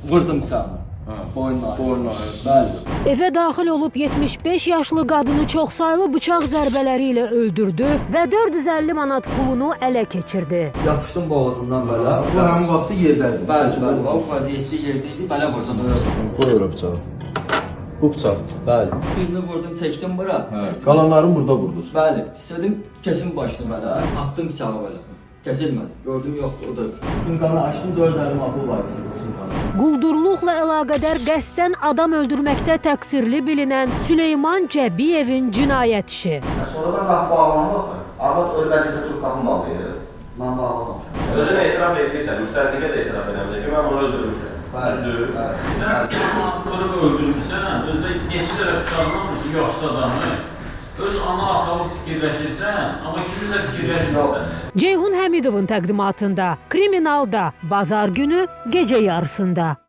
Vurdum bıçağını. Boynuna. Bəli. Evə daxil olub 75 yaşlı qadını çoxsaylı bıçaq zərbələri ilə öldürdü və 450 manat pulunu ələ keçirdi. Yapışdım boğazından belə. Bu həmin vaxtı yerdədir. Bəli, o vəziyyətli yerdəydi, belə vurdum. Qoy ora bıçağı. Bu bıçaq. Bəli. Birini vurdum, çəkdim bura. Qalanlarını burada vurdunuz. Bəli, istədim kesin başını belə. Attım bıçağı belə. Kesilmədi. Gördüm yoxdur, o da. Sumkanı açdım, 450 manat pul var içində bu sumkanın. Quldurluqla əlaqədar qəsdən adam öldürməkdə təqsirli bilinən Süleyman Cəbiyevin cinayət işi. Sonradan qapı bağlanmaq, arvad ölməzlikdə durub qapı bağlayır. Mən bağlamamışam. Özünə etiraf edirsən, müstəntiqə də etiraf edəmdir ki, mən onu öldürmüşəm. Bəli. Sən onu öldürmüşsən, özdə neçə dəfə bıçaqlamışsın yaşlı adamı. Öz ana atamı fikirləşirsən, amma kimisə fikirləşmirsən. Ceyhun Həmidovun təqdimatında Kriminalda bazar günü gecə yarısında.